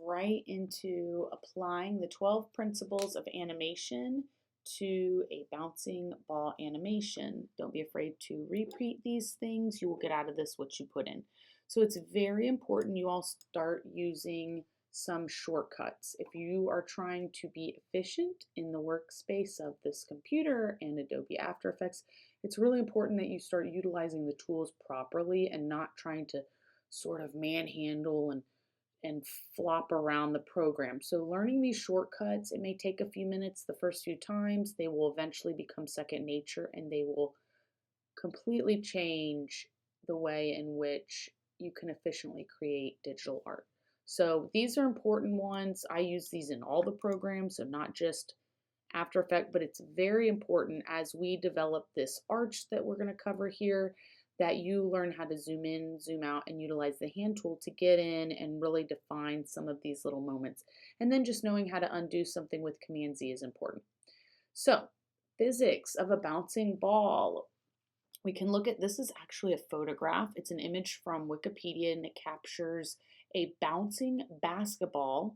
right into applying the 12 principles of animation to a bouncing ball animation. Don't be afraid to repeat these things. You will get out of this what you put in. So it's very important you all start using some shortcuts. If you are trying to be efficient in the workspace of this computer and Adobe After Effects, it's really important that you start utilizing the tools properly and not trying to sort of manhandle and flop around the program. So learning these shortcuts, it may take a few minutes the first few times. They will eventually become second nature and they will completely change the way in which you can efficiently create digital art. So these are important ones. I use these in all the programs, so not just After Effects, but it's very important as we develop this arch that we're going to cover here that you learn how to zoom in, zoom out, and utilize the hand tool to get in and really define some of these little moments. And then just knowing how to undo something with Command Z is important. So, physics of a bouncing ball. We can look at this is actually a photograph. It's an image from Wikipedia and it captures a bouncing basketball,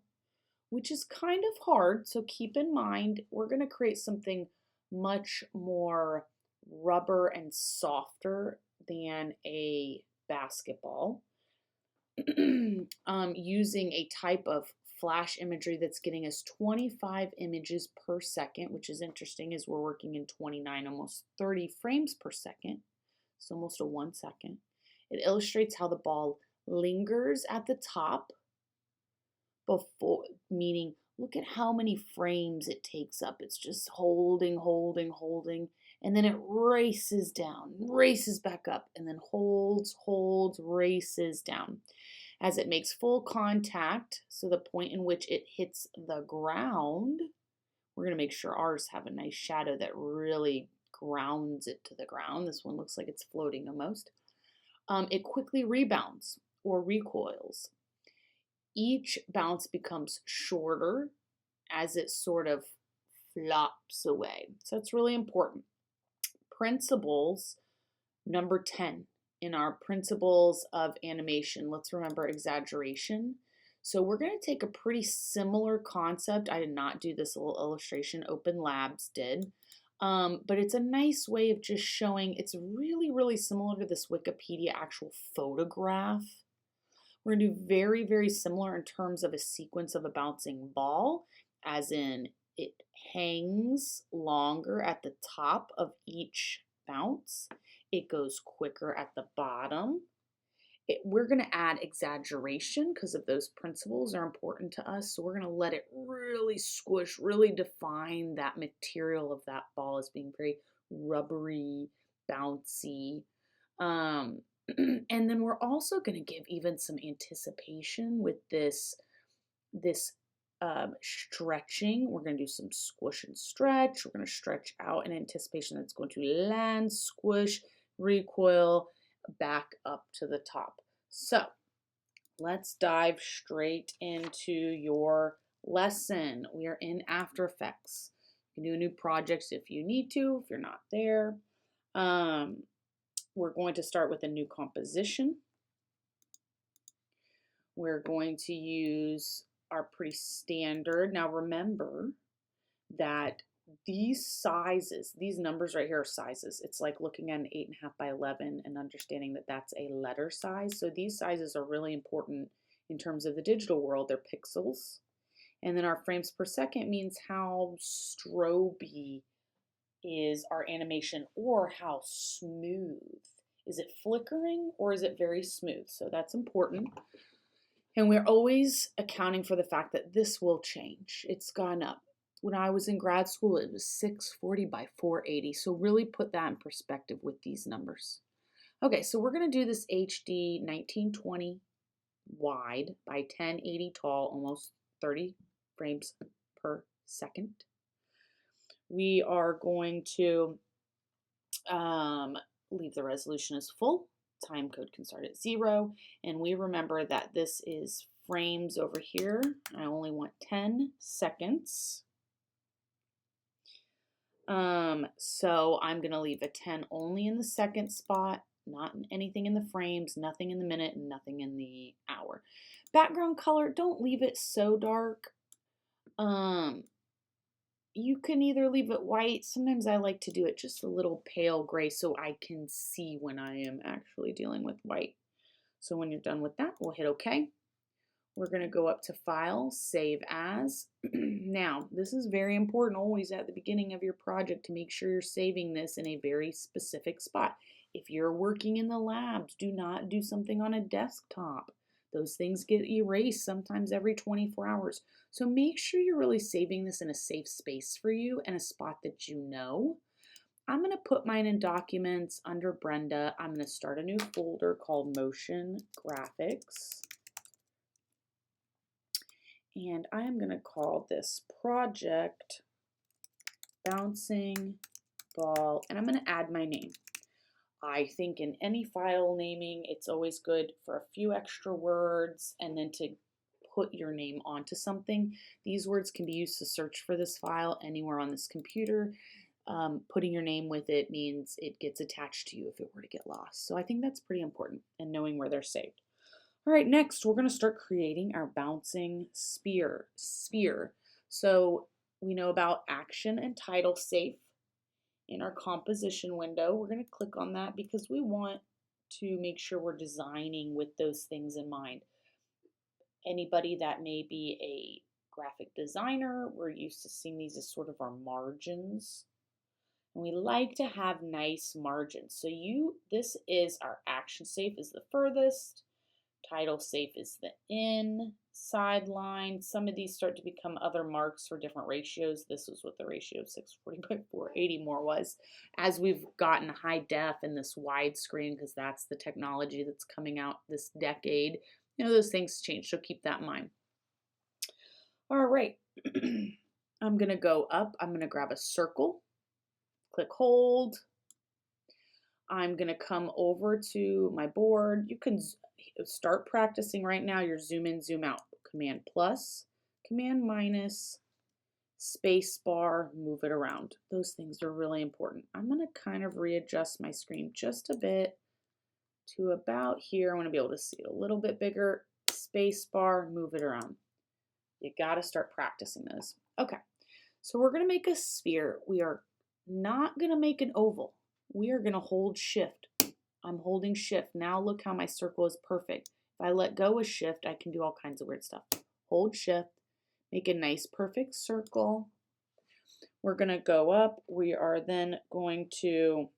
which is kind of hard. So keep in mind, we're going to create something much more rubber and softer than a basketball using a type of flash imagery that's getting us 25 images per second, which is interesting as we're working in 29, almost 30 frames per second. It's almost a 1 second. It illustrates how the ball lingers at the top before, meaning look at how many frames it takes up. It's just holding, holding, holding, and then it races down, races back up, and then holds, holds, races down. As it makes full contact, so the point in which it hits the ground, we're going to make sure ours have a nice shadow that really grounds it to the ground. This one looks like it's floating almost. It quickly rebounds or recoils. Each bounce becomes shorter as it sort of flops away. So it's really important. Principles number 10 in our principles of animation. Let's remember exaggeration. So we're going to take a pretty similar concept. I did not do this little illustration. Open Labs did. But it's a nice way of just showing it's really, really similar to this Wikipedia actual photograph. We're going to do very, very similar in terms of a sequence of a bouncing ball, as in it hangs longer at the top of each bounce. It goes quicker at the bottom. We're going to add exaggeration because of those principles are important to us. So we're going to let it really squish, really define that material of that ball as being very rubbery, bouncy. And then we're also going to give even some anticipation with this stretching. We're going to do some squish and stretch. We're going to stretch out in anticipation that's going to land, squish, recoil, back up to the top. So let's dive straight into your lesson. We are in After Effects. You can do new projects if you need to, if you're not there. We're going to start with a new composition. We're going to use our pretty standard. Now remember that these sizes, these numbers right here are sizes. It's like looking at an 8.5 by 11 and understanding that that's a letter size. So these sizes are really important in terms of the digital world. They're pixels. And then our frames per second means how stroby is our animation or how smooth. Is it flickering or is it very smooth? So that's important. And we're always accounting for the fact that this will change. It's gone up. When I was in grad school, it was 640 by 480. So really put that in perspective with these numbers. Okay, so we're going to do this HD 1920 wide by 1080 tall, almost 30 frames per second. We are going to leave the resolution as full. Time code can start at 0. And we remember that this is frames over here. I only want 10 seconds. So I'm going to leave a 10 only in the second spot, not anything in the frames, nothing in the minute, and nothing in the hour. Background color, don't leave it so dark. Um, you can either leave it white. Sometimes I like to do it just a little pale gray so I can see when I am actually dealing with white. So when you're done with that, we'll hit OK. We're going to go up to File, Save As. Now, this is very important always at the beginning of your project to make sure you're saving this in a very specific spot. If you're working in the labs, do not do something on a desktop. Those things get erased sometimes every 24 hours. So make sure you're really saving this in a safe space for you and a spot that you know. I'm going to put mine in Documents under Brenda. I'm going to start a new folder called Motion Graphics. And I am going to call this project Bouncing Ball, and I'm going to add my name. I think in any file naming, it's always good for a few extra words and then to put your name onto something. These words can be used to search for this file anywhere on this computer. Putting your name with it means it gets attached to you if it were to get lost. So I think that's pretty important, and knowing where they're saved. All right, next we're going to start creating our bouncing sphere. So we know about action and title safe in our composition window. We're going to click on that because we want to make sure we're designing with those things in mind. Anybody that may be a graphic designer, we're used to seeing these as sort of our margins. And we like to have nice margins. So this is our action safe is the furthest. Title safe is the inside line. Some of these start to become other marks for different ratios. This was what the ratio of 640 by 480 more was. As we've gotten high def and this widescreen, because that's the technology that's coming out this decade, those things change, so keep that in mind. All right, I'm going to go up. I'm going to grab a circle, click hold. I'm going to come over to my board. You can start practicing right now your zoom in, zoom out. Command plus, command minus, space bar, move it around. Those things are really important. I'm going to kind of readjust my screen just a bit to about here. I want to be able to see it a little bit bigger. Space bar, move it around. You got to start practicing those. Okay, so we're going to make a sphere. We are not going to make an oval. We are going to hold shift. I'm holding shift. Now look how my circle is perfect. If I let go of shift, I can do all kinds of weird stuff. Hold shift, make a nice perfect circle. We're going to go up. We are then going to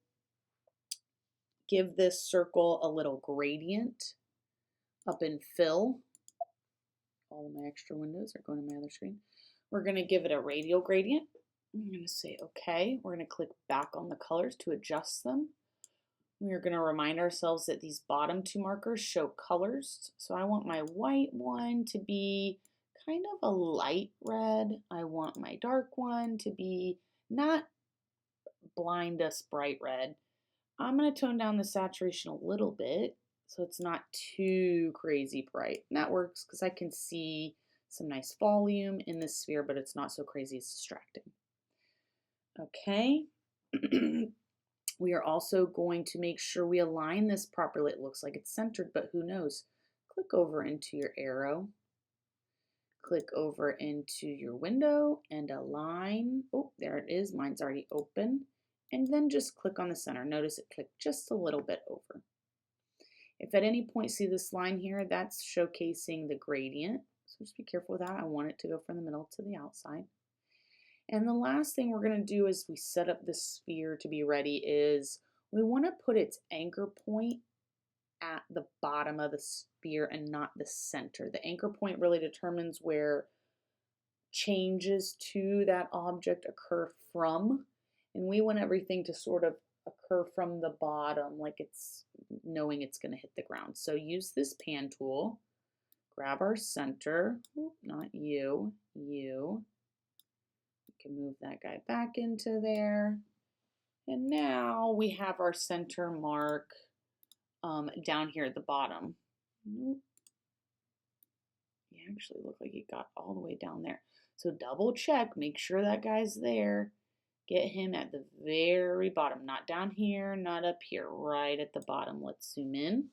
give this circle a little gradient up in fill. All of my extra windows are going to my other screen. We're going to give it a radial gradient. I'm going to say OK. We're going to click back on the colors to adjust them. We're going to remind ourselves that these bottom two markers show colors. So I want my white one to be kind of a light red. I want my dark one to be not blind us bright red. I'm going to tone down the saturation a little bit so it's not too crazy bright. And that works because I can see some nice volume in this sphere, but it's not so crazy it's distracting. Okay. We are also going to make sure we align this properly. It looks like it's centered, but who knows? Click over into your arrow. Click over into your window and align. Oh, there it is. Mine's already open. And then just click on the center. Notice it clicked just a little bit over. If at any point see this line here, that's showcasing the gradient. So just be careful with that. I want it to go from the middle to the outside. And the last thing we're going to do as we set up the sphere to be ready is we want to put its anchor point at the bottom of the sphere and not the center. The anchor point really determines where changes to that object occur from. And we want everything to sort of occur from the bottom, like it's knowing it's going to hit the ground. So use this pan tool, grab our center, not you. Can move that guy back into there. And now we have our center mark down here at the bottom. You actually look like it got all the way down there. So double check, make sure that guy's there. Get him at the very bottom, not down here, not up here, right at the bottom. Let's zoom in.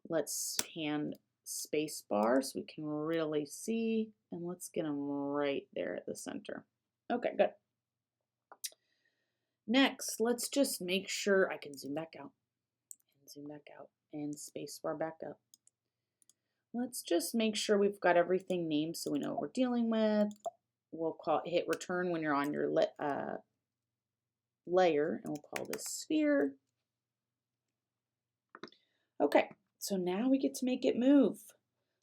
Let's hand space bar so we can really see. And let's get them right there at the center. Okay, good. Next, let's just make sure I can zoom back out and zoom back out and space bar back up. Let's just make sure we've got everything named so we know what we're dealing with. We'll hit return when you're on your layer, and we'll call this sphere. Okay, so now we get to make it move.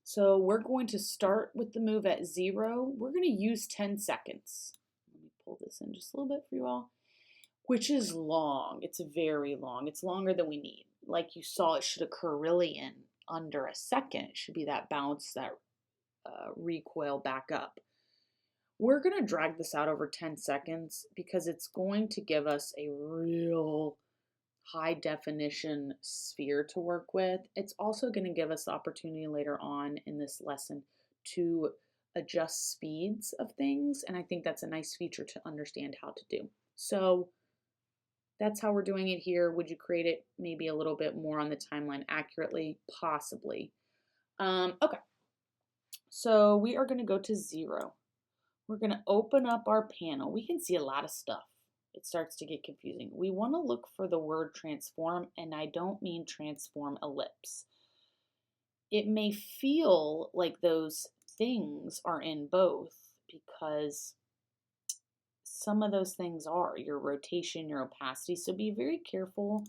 So we're going to start with the move at 0. We're going to use 10 seconds. Let me pull this in just a little bit for you all, which is long. It's very long. It's longer than we need. Like you saw, it should occur really in under a second. It should be that bounce, that recoil back up. We're going to drag this out over 10 seconds because it's going to give us a real high definition sphere to work with. It's also going to give us the opportunity later on in this lesson to adjust speeds of things, and I think that's a nice feature to understand how to do. So that's how we're doing it here. Would you create it maybe a little bit more on the timeline accurately? Possibly. Okay, so we are going to go to 0. We're going to open up our panel. We can see a lot of stuff. It starts to get confusing. We want to look for the word transform, and I don't mean transform ellipse. It may feel like those things are in both because some of those things are your rotation, your opacity. So be very careful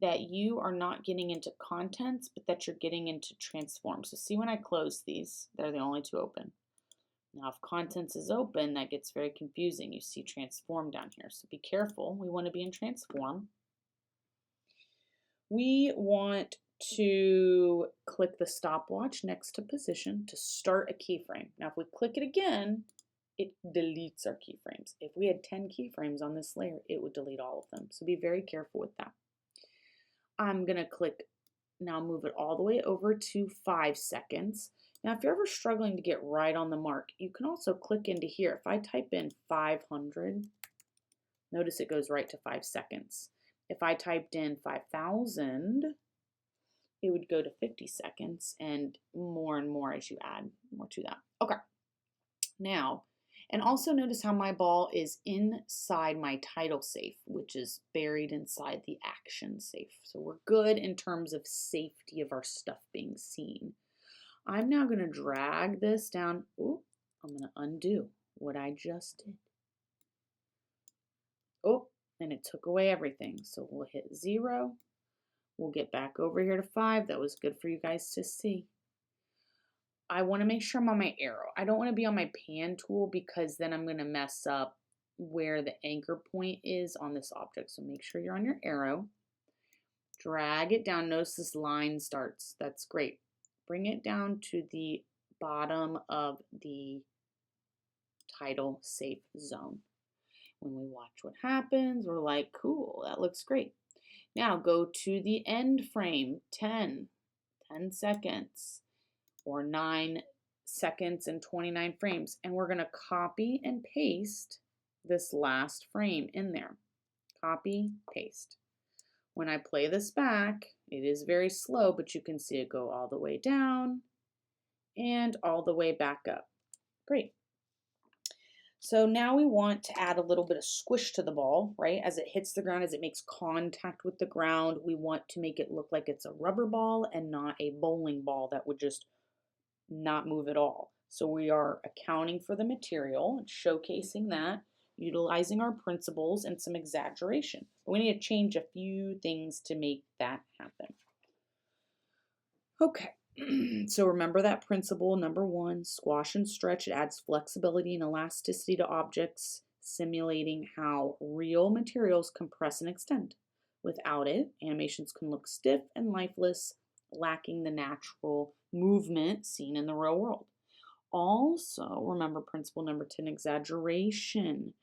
that you are not getting into contents, but that you're getting into transform. So see when I close these, they're the only two open. Now, if contents is open, that gets very confusing. You see transform down here. So be careful. We want to be in transform. We want to click the stopwatch next to position to start a keyframe. Now, if we click it again, it deletes our keyframes. If we had 10 keyframes on this layer, it would delete all of them. So be very careful with that. I'm going to click, now move it all the way over to 5 seconds. Now, if you're ever struggling to get right on the mark, you can also click into here. If I type in 500, notice it goes right to 5 seconds. If I typed in 5,000, it would go to 50 seconds and more as you add more to that. Okay, now, and also notice how my ball is inside my title safe, which is buried inside the action safe. So we're good in terms of safety of our stuff being seen. I'm now going to drag this down. Ooh, I'm going to undo what I just did. Oh, and it took away everything. So we'll hit 0. We'll get back over here to 5. That was good for you guys to see. I want to make sure I'm on my arrow. I don't want to be on my pan tool because then I'm going to mess up where the anchor point is on this object. So make sure you're on your arrow. Drag it down. Notice this line starts. That's great. Bring it down to the bottom of the title safe zone. When we watch what happens, we're like, cool, that looks great. Now go to the end frame, 10 seconds, or 9 seconds and 29 frames. And we're going to copy and paste this last frame in there. Copy, paste. When I play this back, it is very slow, but you can see it go all the way down and all the way back up. Great. So now we want to add a little bit of squish to the ball, right? As it hits the ground, as it makes contact with the ground, we want to make it look like it's a rubber ball and not a bowling ball that would just not move at all. So we are accounting for the material and showcasing that, utilizing our principles and some exaggeration. But we need to change a few things to make that happen. Okay, so remember that principle, number 1, squash and stretch. It adds flexibility and elasticity to objects, simulating how real materials compress and extend. Without it, animations can look stiff and lifeless, lacking the natural movement seen in the real world. Also, remember principle number 10, exaggeration.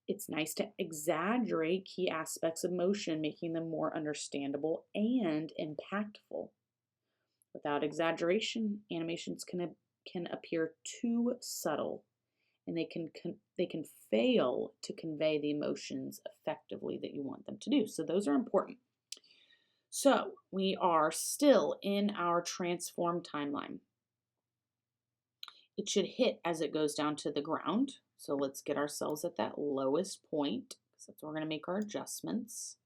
It's nice to exaggerate key aspects of motion, making them more understandable and impactful. Without exaggeration, animations can appear too subtle, and they can fail to convey the emotions effectively that you want them to do. So those are important. So we are still in our transform timeline. It should hit as it goes down to the ground. So let's get ourselves at that lowest point, because that's where we're going to make our adjustments.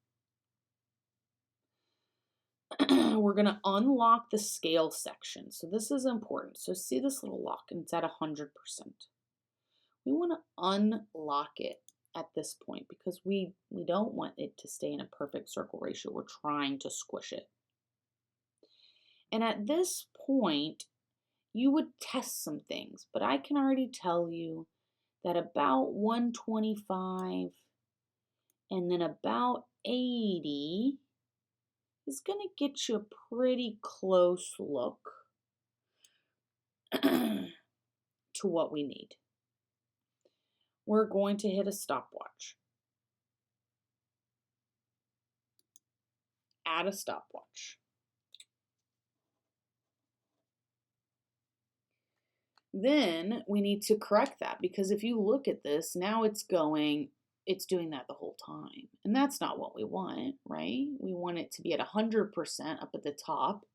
We're going to unlock the scale section. So this is important. So see this little lock, and it's at 100%. We want to unlock it at this point because we don't want it to stay in a perfect circle ratio. We're trying to squish it. And at this point, you would test some things, but I can already tell you that about 125 and then about 80 is going to get you a pretty close look to what we need. We're going to hit a stopwatch. Add a stopwatch. Then we need to correct that, because if you look at this, now it's doing that the whole time. And that's not what we want, right? We want it to be at 100% up at the top.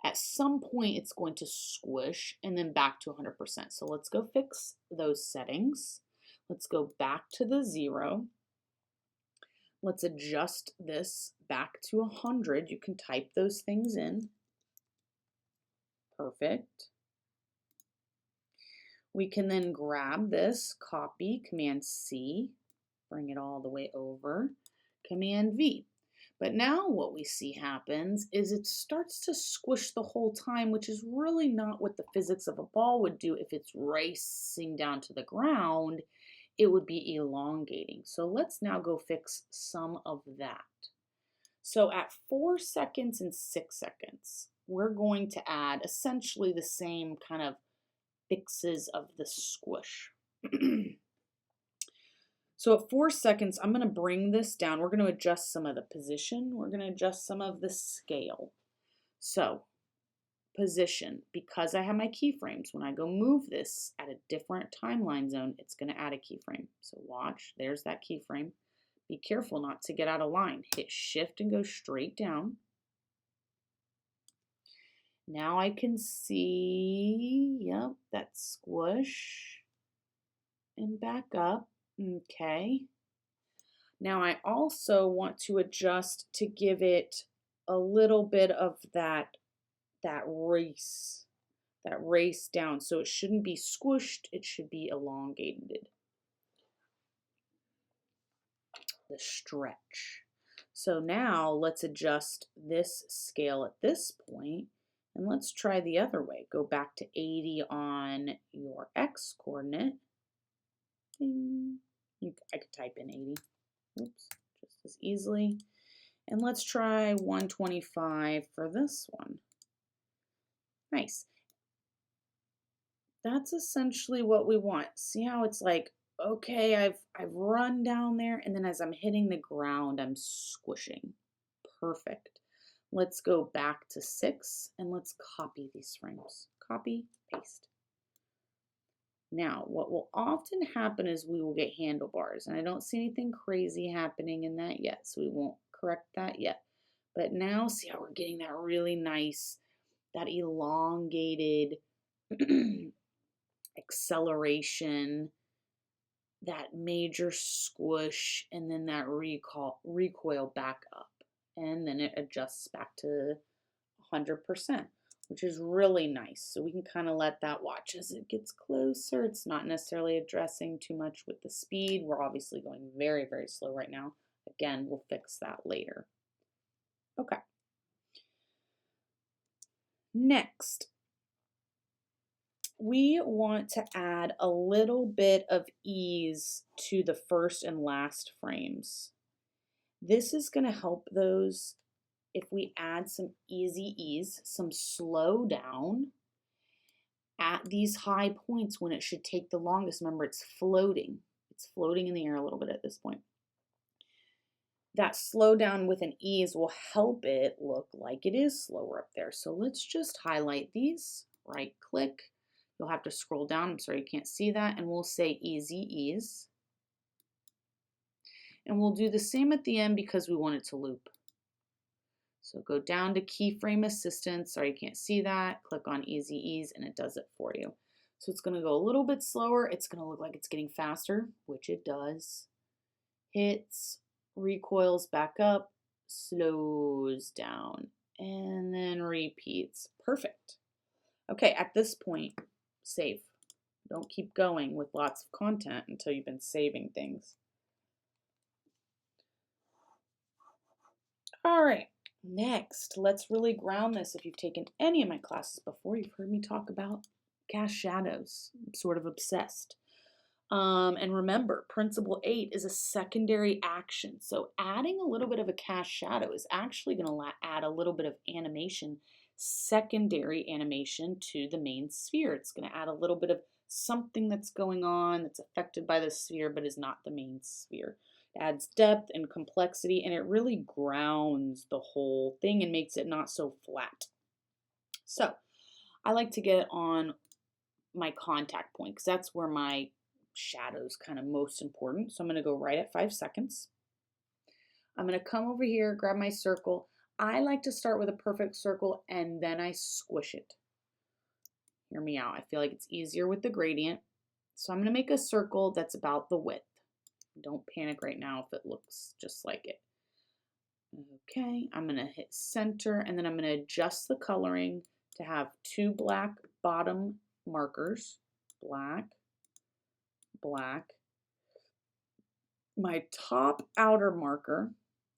At some point, it's going to squish and then back to 100%. So let's go fix those settings. Let's go back to the 0. Let's adjust this back to 100. You can type those things in. Perfect. We can then grab this, copy, Command C, bring it all the way over, Command V. But now what we see happens is it starts to squish the whole time, which is really not what the physics of a ball would do. If it's racing down to the ground, it would be elongating. So let's now go fix some of that. So at 4 seconds and 6 seconds, we're going to add essentially the same kind of fixes of the squish. So at 4 seconds, I'm going to bring this down. We're going to adjust some of the position. We're going to adjust some of the scale. So position, because I have my keyframes, when I go move this at a different timeline zone, it's going to add a keyframe. So watch, there's that keyframe. Be careful not to get out of line. Hit shift and go straight down. Now I can see, yep, that squish and back up. Okay. Now I also want to adjust to give it a little bit of that race down. So it shouldn't be squished, it should be elongated. The stretch. So now let's adjust this scale at this point, and let's try the other way. Go back to 80 on your X coordinate. I could type in 80. Oops, just as easily. And let's try 125 for this one. Nice. That's essentially what we want. See how it's like, okay, I've run down there, and then as I'm hitting the ground, I'm squishing. Perfect. Let's go back to 6 and let's copy these frames. Copy, paste. Now, what will often happen is we will get handlebars, and I don't see anything crazy happening in that yet, so we won't correct that yet. But now, see how we're getting that really nice, that elongated acceleration, that major squish, and then that recoil back up. And then it adjusts back to 100%, which is really nice. So we can kind of let that watch as it gets closer. It's not necessarily addressing too much with the speed. We're obviously going very, very slow right now. Again, we'll fix that later. Okay. Next, we want to add a little bit of ease to the first and last frames. This is going to help those if we add some easy ease, some slow down at these high points when it should take the longest. Remember, it's floating. It's floating in the air a little bit at this point. That slow down with an ease will help it look like it is slower up there. So let's just highlight these, right click. You'll have to scroll down. I'm sorry you can't see that. And we'll say easy ease. And we'll do the same at the end because we want it to loop. So go down to keyframe assistance. Sorry, you can't see that. Click on easy ease and it does it for you. So it's going to go a little bit slower. It's going to look like it's getting faster, which it does. Hits, recoils back up, slows down, and then repeats. Perfect. Okay, at this point, save. Don't keep going with lots of content until you've been saving things. All right, next, let's really ground this. If you've taken any of my classes before, you've heard me talk about cast shadows. I'm sort of obsessed. And remember, principle 8 is a secondary action. So adding a little bit of a cast shadow is actually going to add a little bit of animation, secondary animation to the main sphere. It's going to add a little bit of something that's going on that's affected by the sphere but is not the main sphere. It adds depth and complexity, and it really grounds the whole thing and makes it not so flat. So I like to get on my contact point because that's where my shadow's kind of most important. So I'm going to go right at 5 seconds. I'm going to come over here, grab my circle. I like to start with a perfect circle and then I squish it. Hear me out. I feel like it's easier with the gradient. So I'm going to make a circle that's about the width. Don't panic right now if it looks just like it. Okay, I'm going to hit center and then I'm going to adjust the coloring to have 2 black bottom markers. Black, black. My top outer marker,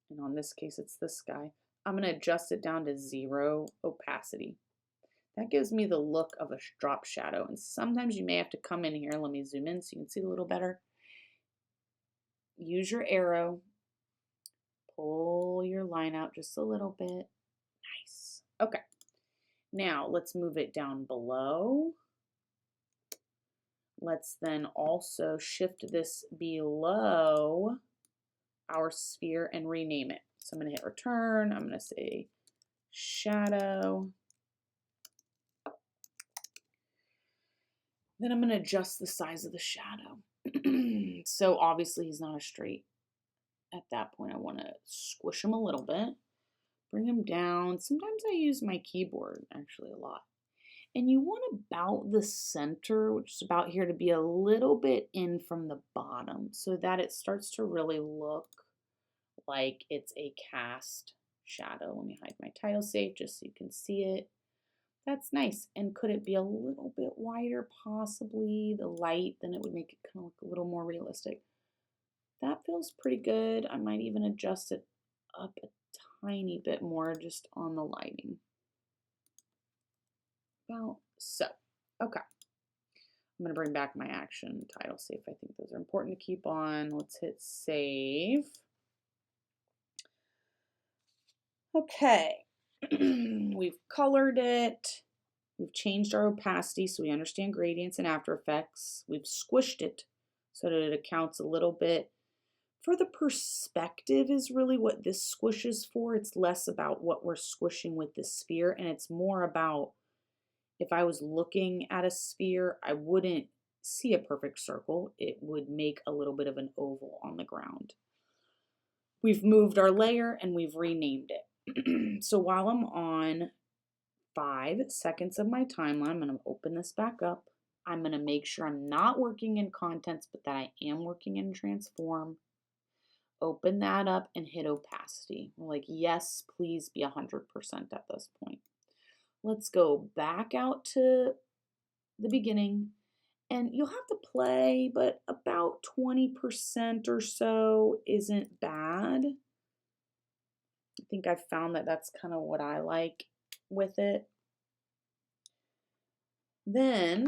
and on this case it's this guy, I'm going to adjust it down to 0 opacity. That gives me the look of a drop shadow, and sometimes you may have to come in here. Let me zoom in so you can see a little better. Use your arrow, pull your line out just a little bit. Nice. Okay, now let's move it down below. Let's then also shift this below our sphere and rename it. So I'm going to hit return. I'm going to say shadow. Then I'm going to adjust the size of the shadow. So obviously he's not a straight. At that point, I want to squish him a little bit, bring him down. Sometimes I use my keyboard actually a lot. And you want about the center, which is about here, to be a little bit in from the bottom so that it starts to really look like it's a cast shadow. Let me hide my title safe just so you can see it. That's nice. And could it be a little bit wider, possibly, the light? Then it would make it kind of look a little more realistic. That feels pretty good. I might even adjust it up a tiny bit more just on the lighting. About so. Okay. I'm going to bring back my action title safe. I think those are important to keep on. Let's hit save. Okay. We've colored it. We've changed our opacity so we understand gradients in After Effects. We've squished it so that it accounts a little bit for the perspective is really what this squish is for. It's less about what we're squishing with the sphere, and it's more about if I was looking at a sphere, I wouldn't see a perfect circle. It would make a little bit of an oval on the ground. We've moved our layer and we've renamed it. So while I'm on 5 seconds of my timeline, I'm going to open this back up. I'm going to make sure I'm not working in contents, but that I am working in transform. Open that up and hit opacity. We're like, yes, please be 100% at this point. Let's go back out to the beginning. And you'll have to play, but about 20% or so isn't bad. I think I've found that that's kind of what I like with it. Then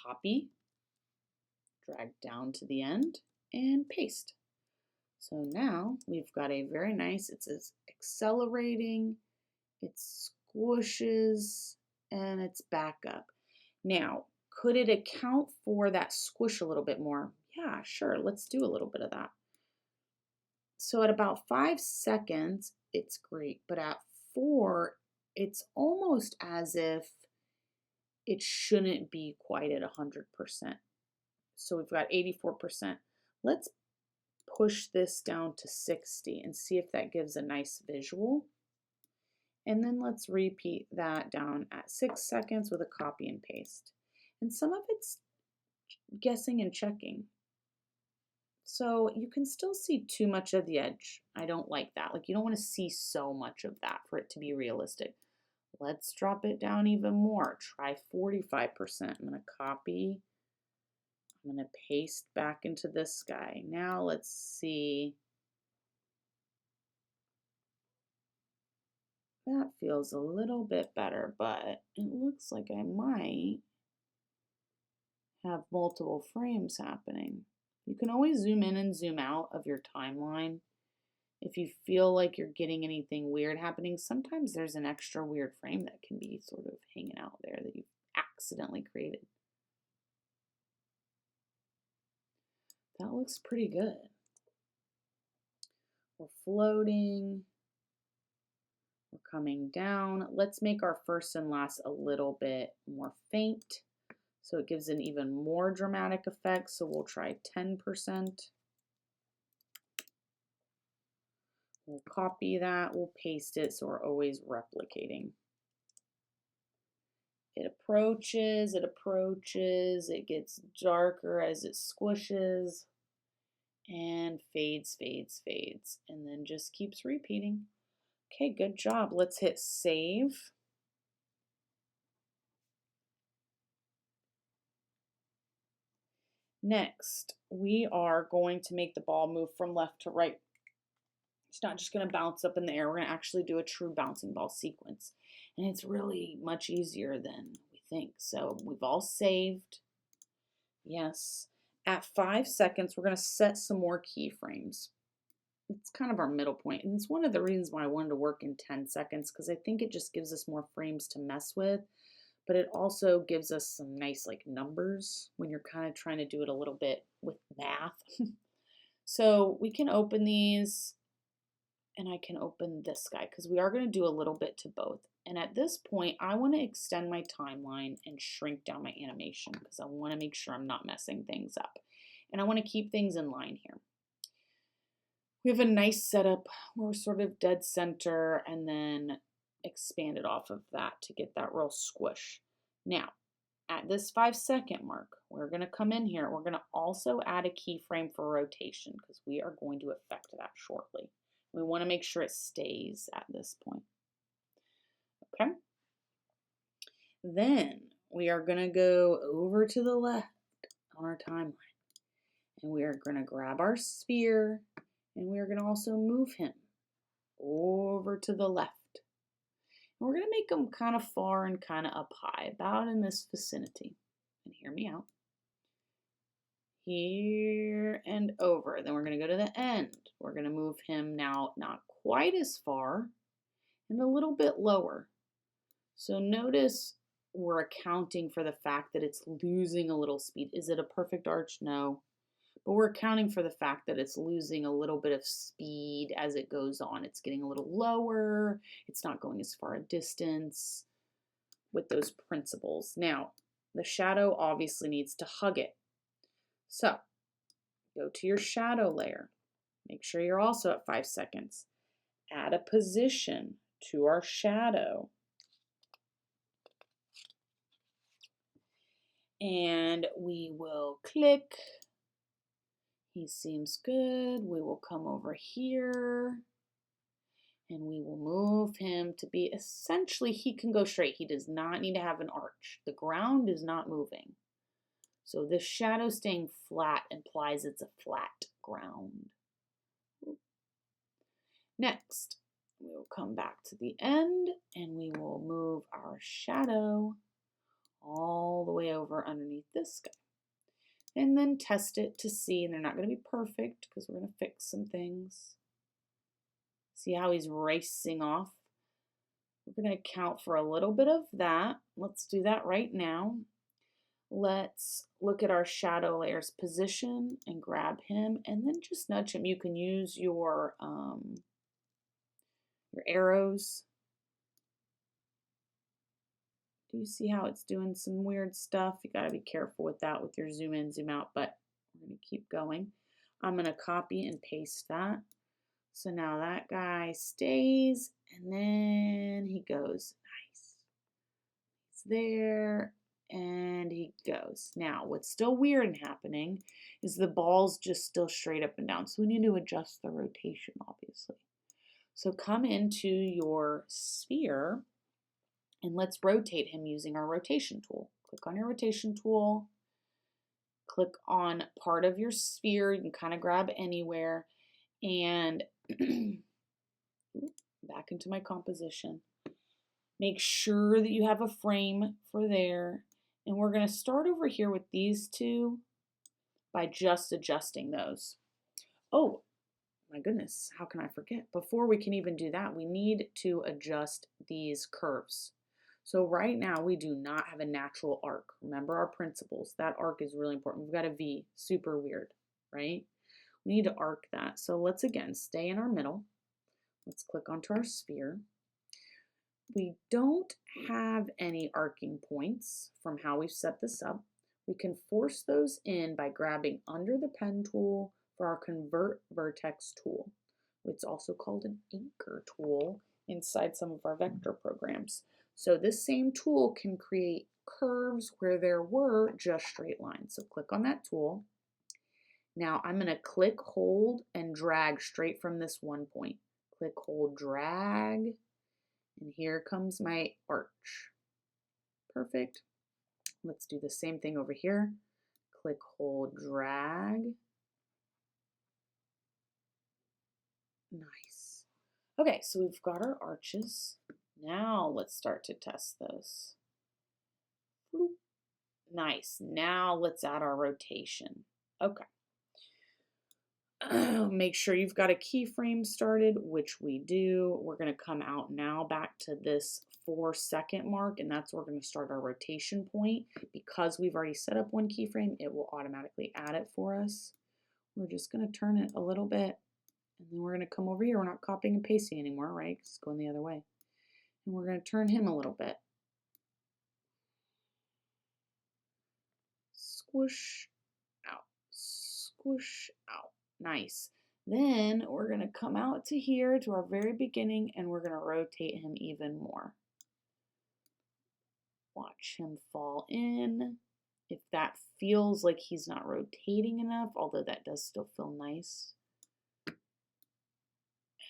copy, drag down to the end, and paste. So now we've got a very nice, it's accelerating, it squishes, and it's back up. Now, could it account for that squish a little bit more? Yeah, sure, let's do a little bit of that. So at about 5 seconds, it's great, but at 4, it's almost as if it shouldn't be quite at 100%. So we've got 84%. Let's push this down to 60 and see if that gives a nice visual. And then let's repeat that down at 6 seconds with a copy and paste. And some of it's guessing and checking. So you can still see too much of the edge. I don't like that. Like you don't want to see so much of that for it to be realistic. Let's drop it down even more. Try 45%. I'm going to copy. I'm going to paste back into this guy. Now let's see. That feels a little bit better, but it looks like I might have multiple frames happening. You can always zoom in and zoom out of your timeline. If you feel like you're getting anything weird happening, sometimes there's an extra weird frame that can be sort of hanging out there that you've accidentally created. That looks pretty good. We're floating. We're coming down. Let's make our first and last a little bit more faint, so it gives an even more dramatic effect. So we'll try 10%. We'll copy that, we'll paste it, so we're always replicating. It approaches, it gets darker as it squishes, and fades, fades, fades, and then just keeps repeating. Okay, good job. Let's hit save. Next, we are going to make the ball move from left to right. It's not just going to bounce up in the air. We're going to actually do a true bouncing ball sequence. And it's really much easier than we think. So we've all saved. Yes. At 5 seconds, we're going to set some more keyframes. It's kind of our middle point. And it's one of the reasons why I wanted to work in 10 seconds, because I think it just gives us more frames to mess with. But it also gives us some nice like numbers when you're kind of trying to do it a little bit with math. So we can open these, and I can open this guy because we are going to do a little bit to both. And at this point, I want to extend my timeline and shrink down my animation because I want to make sure I'm not messing things up. And I want to keep things in line here. We have a nice setup where we're sort of dead center and then expand it off of that to get that real squish. Now, at this 5-second mark, we're going to come in here. We're going to also add a keyframe for rotation because we are going to affect that shortly. We want to make sure it stays at this point. Okay. Then we are going to go over to the left on our timeline. And we are going to grab our sphere, and we are going to also move him over to the left. And we're going to make him kind of far and kind of up high, about in this vicinity. And hear me out. Here and over. Then we're going to go to the end. We're going to move him now not quite as far and a little bit lower. So notice we're accounting for the fact that it's losing a little speed. Is it a perfect arch? No. But we're accounting for the fact that it's losing a little bit of speed as it goes on. It's getting a little lower. It's not going as far a distance with those principles. Now, the shadow obviously needs to hug it. So, go to your shadow layer. Make sure you're also at 5 seconds. Add a position to our shadow. And we will click. He seems good. We will come over here and we will move him to be essentially, he can go straight. He does not need to have an arch. The ground is not moving. So this shadow staying flat implies it's a flat ground. Next, we will come back to the end and we will move our shadow all the way over underneath this guy. And then test it to see, and they're not going to be perfect because we're going to fix some things. See how he's racing off? We're going to account for a little bit of that. Let's do that right now. Let's look at our shadow layer's position and grab him and then just nudge him. You can use your arrows. Do you see how it's doing some weird stuff? You got to be careful with that with your zoom in, zoom out, but we're going to keep going. I'm going to copy and paste that. So now that guy stays, and then he goes. Nice. It's there, and he goes. Now, what's still weird and happening is the ball's just still straight up and down. So we need to adjust the rotation, obviously. So come into your sphere, and let's rotate him using our rotation tool. Click on your rotation tool. Click on part of your sphere. You can kind of grab anywhere. And back into my composition. Make sure that you have a frame for there. And we're going to start over here with these two by just adjusting those. Oh, my goodness, how can I forget? Before we can even do that, we need to adjust these curves. So right now we do not have a natural arc. Remember our principles. That arc is really important. We've got a V, super weird, right? We need to arc that. So let's again stay in our middle. Let's click onto our sphere. We don't have any arcing points from how we've set this up. We can force those in by grabbing under the pen tool for our convert vertex tool. It's also called an anchor tool inside some of our vector programs. So this same tool can create curves where there were just straight lines. So click on that tool. Now I'm going to click, hold, and drag straight from this one point. Click, hold, drag. And here comes my arch. Perfect. Let's do the same thing over here. Click, hold, drag. Nice. Okay, so we've got our arches. Now let's start to test those. Bloop. Nice. Now let's add our rotation. Okay. Make sure you've got a keyframe started, which we do. We're going to come out now back to this 4-second mark, and that's where we're going to start our rotation point. Because we've already set up one keyframe, it will automatically add it for us. We're just going to turn it a little bit, and then we're going to come over here. We're not copying and pasting anymore, right? It's going the other way. And we're going to turn him a little bit. Squish out, squish out. Nice. Then we're going to come out to here to our very beginning, and we're going to rotate him even more. Watch him fall in. If that feels like he's not rotating enough, although that does still feel nice.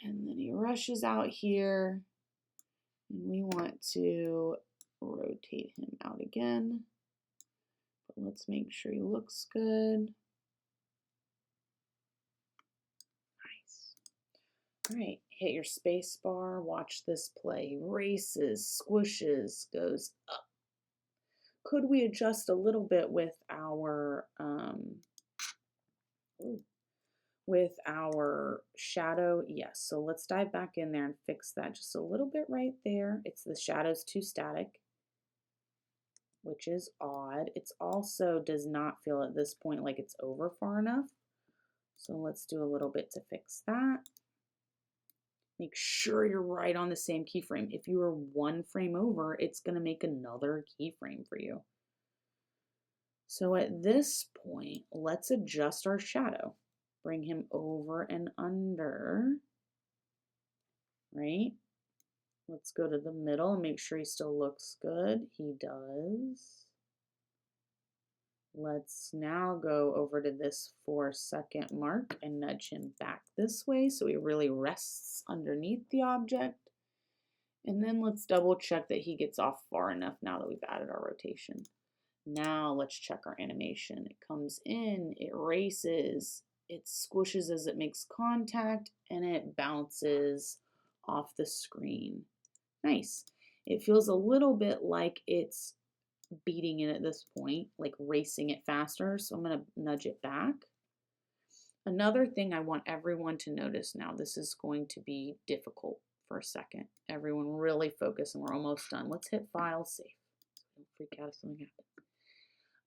And then he rushes out here, and we want to rotate him out again. But let's make sure he looks good. All right, hit your space bar, watch this play. Races, squishes, goes up. Could we adjust a little bit with our shadow? Yes, so let's dive back in there and fix that just a little bit right there. It's the shadow's too static, which is odd. It's also does not feel at this point like it's over far enough. So let's do a little bit to fix that. Make sure you're right on the same keyframe. If you are one frame over, it's going to make another keyframe for you. So at this point, let's adjust our shadow. Bring him over and under, right? Let's go to the middle and make sure he still looks good. He does. Let's now go over to this 4-second mark and nudge him back this way so he really rests underneath the object. And then let's double check that he gets off far enough now that we've added our rotation. Now let's check our animation. It comes in, it races, it squishes as it makes contact, and it bounces off the screen. Nice. It feels a little bit like it's beating it at this point, like racing it faster. So I'm going to nudge it back. Another thing I want everyone to notice now, this is going to be difficult for a second. Everyone really focus, and we're almost done. Let's hit File, Save. Don't freak out if something happens.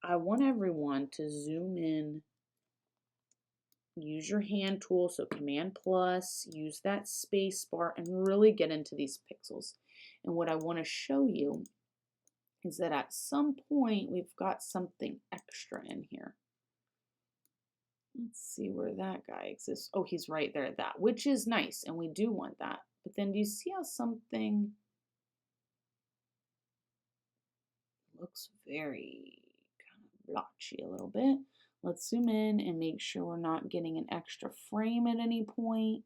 I want everyone to zoom in. Use your hand tool, so Command plus, use that space bar, and really get into these pixels. And what I want to show you is that at some point we've got something extra in here. Let's see where that guy exists. Oh, he's right there at that, which is nice, and we do want that. But then do you see how something looks very kind of blotchy a little bit? Let's zoom in and make sure we're not getting an extra frame at any point,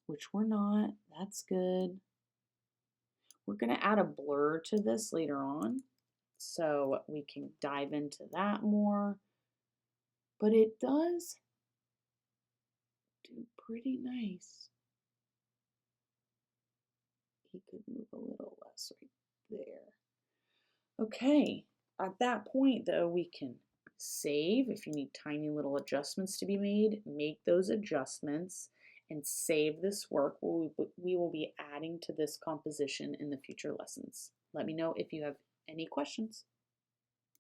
which we're not. That's good. We're going to add a blur to this later on, so we can dive into that more. But it does do pretty nice. He could move a little less right there. Okay, at that point though, we can save. If you need tiny little adjustments to be made, make those adjustments and save this work. We will be adding to this composition in the future lessons. Let me know if you have any questions.